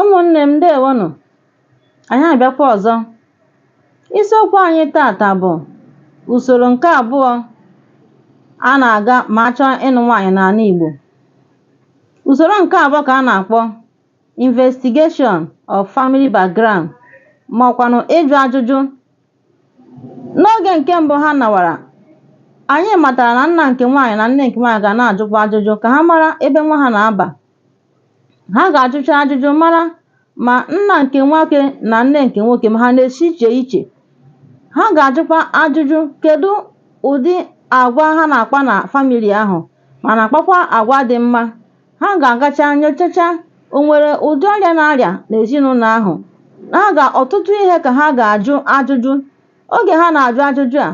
Ụmụnne m ndewonu, anyị abịakwa ọzọ. Isiokwu anyị tata bụ usoro nke abụọ a na-aga ma a chọọ ịnụ nwaanyị n'ala Igbo. Usoro nke abụọ ka a na-akpọ investigation of family background ma ọkwanụ ịjụ ajụjụ. N'oge nke mbụ ha nawara, anyị matara na nna nke nwaanyị na nne nke nwaanyị ga na-ajụkwa ajụjụ ka ha mara ebe nwa ha na-aba. Ha ga-ajụcha ajụjụ mara ma nna nke nwoke na nne nke nwoke ma ha na-esi iche iche. Ha ga-ajụkwa ajụjụ kedu ụdị agwa ha na-akpa na famili ahụ ma na-akpakwa agwa dị mma. Ha ga-agacha nyochacha o nwere ụdị ọrịa na-arịa n'ezinụlọ ahụ. Ọtụtụ ihe ka ha ga-ajụ ajụjụ. Oge ha na-ajụ ajụjụ a,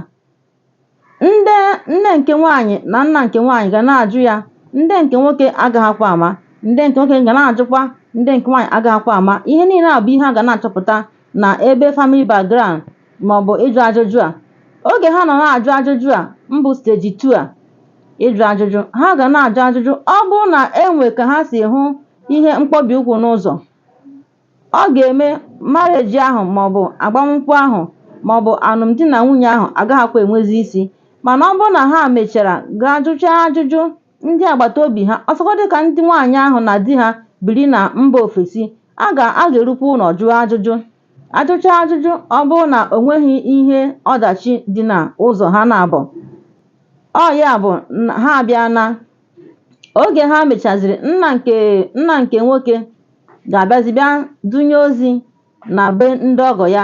nne nke nwaanyị na nna nke nwaanyị ga na-ajụ ya, ndị nke nwoke agaghịkwa ama. Ndị nke nwoke ga na-ajụkwa ndị nke nwaanyị agaghịkwa ama. Ihe niile a bụ ihe a ga na-achọpụta na ebe family background maọbụ ịjụ ajụjụ a. Oge ha nọ na-ajụ ajụjụ a, mbụ steji 2 a, ịjụ ajụjụ, ha ga na-ajụ ajụjụ. Ọ bụrụ na enwe ka ha si hụ ihe mkpọbi ụkwụ n'ụzọ, ọ ga-eme marriage ahụ maọbụ agbamnkwụ ahụ maọbụ alụmdi na nwunye ahụ agaghịkwa enwezi isi. Mana ọ bụrụ na ha mechara gaa jụchaa ajụjụ ndị agbata obi ha, ọsọgọdị ka ndị nwaanyị ahụ na di ha biri na mba ofesi, a ga-erukwa ụlọ jụọ ajụjụ. Ajụcha ajụjụ, ọ bụrụ na o nweghị ihe ọdachi dị n'ụzọ ha na-abụ, ọ ya bụ ha abịa na oge ha mechaziri, nna nke nwoke ga-abịazi bịa dunye ozi na be ndị ọgọ ya